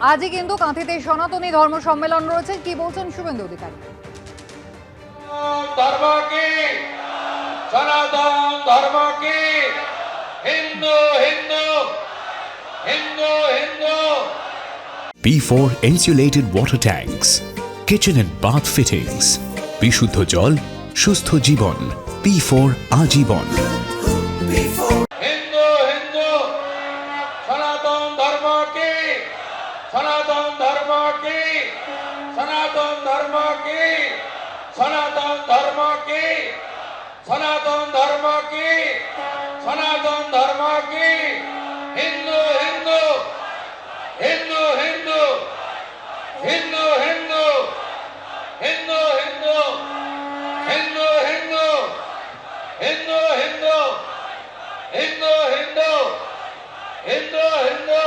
আজই কিন্তু কাঁথিতে সনাতনী ধর্ম সম্মেলন রয়েছে, কি বলছেন শুভেন্দু অধিকারী? ধর্ম কি সনাতন ধর্ম কি Hindu Hindu Hindu Hindu. P4 insulated water tanks, kitchen and bath fittings, বিশুদ্ধ জল, সুস্থ জীবন, P4 আজীবন। হিন্দু হিন্দু সনাতন ধর্ম কি সনাতন ধর্ম কি সনাতন ধর্ম কি সনাতন ধর্ম কি সনাতন ধর্ম কি সনাতন ধর্ম কি হিন্দু হিন্দু হিন্দু হিন্দু হিন্দু হিন্দু হিন্দু হিন্দু হিন্দু হিন্দু হিন্দু হিন্দু হিন্দু হিন্দু হিন্দু হিন্দু।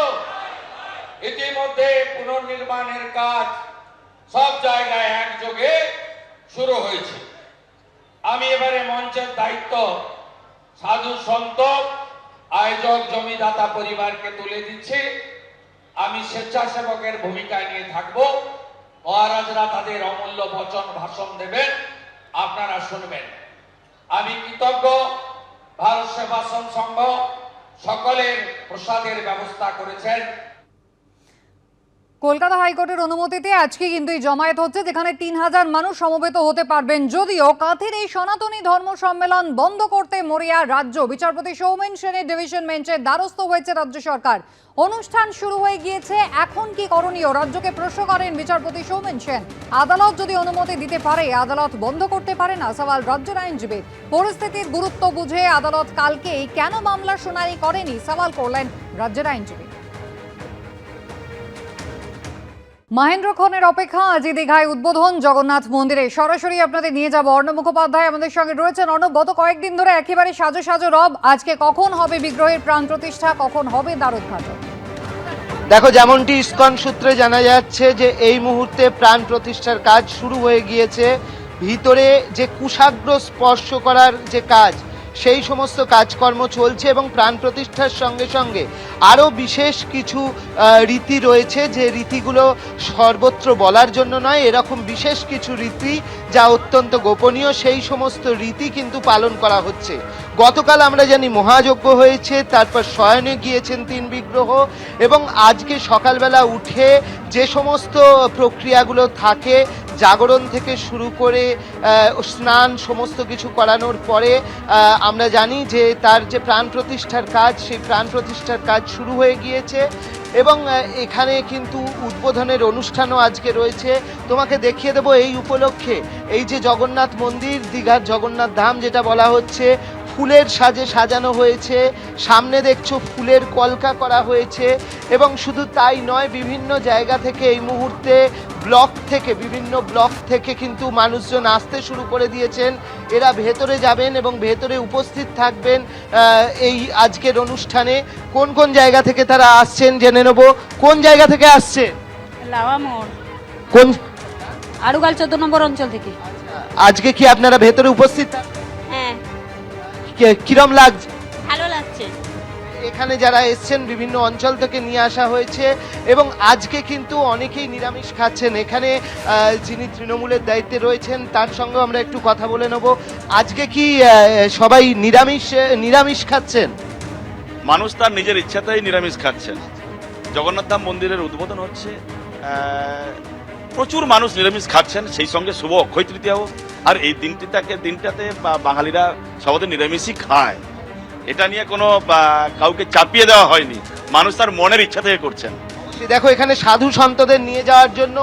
ইতিমধ্যে পুনর্নির্মাণের কাজ সব জায়গায় একযোগে শুরু হয়েছে। আমি এবারে মঞ্চের দায়িত্ব সাধু সন্ত আয়োজক জমিদাতা পরিবারকে তুলে দিচ্ছি। আমি স্বেচ্ছাসেবকের ভূমিকা নিয়ে থাকব। মহারাজরা তাদের অমূল্য বচন ভাষণ দেবেন, আপনারা শুনবেন। আমি কৃতজ্ঞ ভারত সেবাশ্রম সংঘ সকলের প্রসাদের ব্যবস্থা করেছেন। কলকাতা হাইকোর্টের অনুমতিতে আজকে কিন্তু এই জমায়েত হচ্ছে, যেখানে 3000 মানুষ সমবেত হতে পারবেন। যদিও কাঁথির এই সনাতনী ধর্ম সম্মেলন বন্ধ করতে মরিয়া রাজ্য। বিচারপতি সৌমেন সেনের ডিভিশন বেঞ্চের দ্বারস্থ হয়েছে রাজ্য সরকার। অনুষ্ঠান শুরু হয়ে গিয়েছে, এখন কি করণীয় রাজ্যকে প্রশ্ন করেন বিচারপতি সৌমেন সেন। আদালত যদি অনুমতি দিতে পারে, আদালত বন্ধ করতে পারে না, সওয়াল রাজ্যের আইনজীবীর। পরিস্থিতির গুরুত্ব বুঝে আদালত কালকেই কেন মামলা শুনানি করেনি, সওয়াল করলেন রাজ্যের আইনজীবী। মহেন্দ্রক্ষণের অপেক্ষা, আজই দীঘায় উদ্বোধন জগন্নাথ মন্দিরে। সরাসরি আপনাদের নিয়ে যাব, অর্ণব মুখোপাধ্যায় আমাদের সঙ্গে রয়েছেন। অর্ণব, গত কয়েকদিন ধরে একেবারে সাজো সাজো রব, আজকে কখন হবে বিগ্রহের প্রাণ প্রতিষ্ঠা, কখন হবে দ্বারোদ্ঘাটন? দেখো, যেমনটি ইসকন সূত্রে জানা যাচ্ছে যে এই মুহূর্তে প্রাণ প্রতিষ্ঠার কাজ শুরু হয়ে গিয়েছে। ভিতরে যে কুশাগ্র স্পর্শ করার যে কাজ, সেই সমস্ত কাজকর্ম চলছে এবং প্রাণ প্রতিষ্ঠার সঙ্গে সঙ্গে আরও বিশেষ কিছু রীতি রয়েছে, যে রীতিগুলো সর্বত্র বলার জন্য নয়। এরকম বিশেষ কিছু রীতি যা অত্যন্ত গোপনীয়, সেই সমস্ত রীতি কিন্তু পালন করা হচ্ছে। গতকাল আমরা জানি মহাযজ্ঞ হয়েছে, তারপর শয়নে গিয়েছেন 3 বিগ্রহ, এবং আজকে সকালবেলা উঠে যে সমস্ত প্রক্রিয়াগুলো থাকে, জাগরণ থেকে শুরু করে স্নান সমস্ত কিছু করানোর পরে আমরা জানি যে তার যে প্রাণ প্রতিষ্ঠার কাজ, সেই প্রাণ প্রতিষ্ঠার কাজ শুরু হয়ে গিয়েছে। এবং এখানে কিন্তু উদ্বোধনের অনুষ্ঠানও আজকে রয়েছে। তোমাকে দেখিয়ে দেবো এই উপলক্ষে এই যে জগন্নাথ মন্দির, দীঘার জগন্নাথ ধাম যেটা বলা হচ্ছে, ফুলের সাজে সাজানো হয়েছে। সামনে দেখছো ফুলের কলকা করা হয়েছে। এবং শুধু তাই নয়, বিভিন্ন জায়গা থেকে এই মুহূর্তে বিভিন্ন ব্লক থেকে কিন্তু মানুষজন আসতে শুরু করে দিয়েছেন। এরা ভেতরে যাবেন এবং ভেতরে উপস্থিত থাকবেন এই আজকের অনুষ্ঠানে। কোন কোন জায়গা থেকে তারা আসছেন জেনে নেব। কোন জায়গা থেকে আসছে? লাওয়া মোড়, কোন আরুগাল 14 নম্বর অঞ্চল থেকে। আজকে কি আপনারা ভেতরে উপস্থিত? হ্যাঁ, কিরম লাগছে? ভালো লাগছে। এখানে যারা এসছেন বিভিন্ন অঞ্চল থেকে নিয়ে আসা হয়েছে, এবং আজকে কিন্তু অনেকেই নিরামিষ খাচ্ছেন। এখানে যিনি তৃণমূলের দায়িত্বে রয়েছেন তার সঙ্গে আমরা একটু কথা বলে নেব। আজকে কি সবাই নিরামিষ খাচ্ছেন? মানুষ তার নিজের ইচ্ছাতেই নিরামিষ খাচ্ছেন। জগন্নাথ ধাম মন্দিরের উদ্বোধন হচ্ছে, প্রচুর মানুষ নিরামিষ খাচ্ছেন, সেই সঙ্গে শুভ অক্ষয় তৃতীয়াও। আর এই দিনটাতে বাঙালিরা সবাই নিরামিষই খায়। এটা নিয়ে কোনো কাউকে চাপিয়ে দেওয়া হয়নি, মানুষ তার মনের ইচ্ছা থেকে করছেন। দেখো, এখানে সাধু সন্তদের নিয়ে যাওয়ার জন্য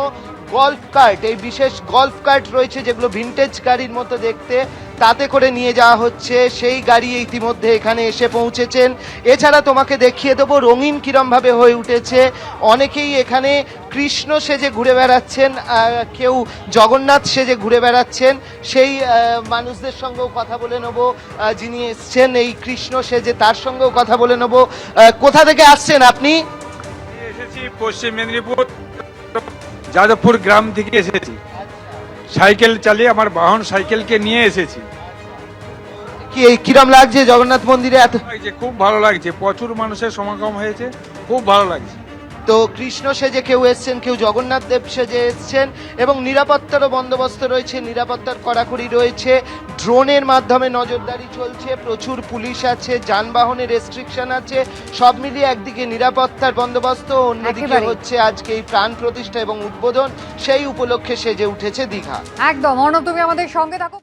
গল্ফ কার্ট, এই বিশেষ গল্ফ কার্ট রয়েছে, যেগুলো ভিনটেজ গাড়ির মতো দেখতে, তাতে করে নিয়ে যাওয়া হচ্ছে। সেই গাড়ি ইতিমধ্যে এখানে এসে পৌঁছেছেন। এছাড়া তোমাকে দেখিয়ে দেবো রঙিন কিরমভাবে হয়ে উঠেছে। অনেকেই এখানে কৃষ্ণ সেজে ঘুরে বেড়াচ্ছেন, কেউ জগন্নাথ সেজে ঘুরে বেড়াচ্ছেন। সেই মানুষদের সঙ্গেও কথা বলে নেব, যিনি এসছেন এই কৃষ্ণ সেজে, তার সঙ্গেও কথা বলে নেব। কোথা থেকে আসছেন আপনি? এসেছি পশ্চিম মেদিনীপুর যাদবপুর গ্রাম থেকে এসেছি। সাইকেল চালিয়ে, আমার বাহন সাইকেলকে নিয়ে এসেছি। কি কিরম লাগছে জগন্নাথ মন্দিরে? এত খুব ভালো লাগছে, প্রচুর মানুষের সমাগম হয়েছে, খুব ভালো লাগছে। তো কৃষ্ণ সেজে কেউ এসছেন, কেউ জগন্নাথ দেব সেজে এসছেন, এবং নিরাপত্তারও বন্দোবস্ত রয়েছে, নিরাপত্তার কড়াকড়ি রয়েছে, ড্রোনের মাধ্যমে নজরদারি চলছে, প্রচুর পুলিশ আছে, যানবাহনের রেস্ট্রিকশন আছে, সব মিলিয়ে একদিকে নিরাপত্তার বন্দোবস্ত, অন্যদিকে একেবারেই। হচ্ছে আজকে এই প্রাণ প্রতিষ্ঠা এবং উদ্বোধন, সেই উপলক্ষে সেজে উঠেছে দীঘা। একদম অর্ণব, তুমি আমাদের সঙ্গে থাকো।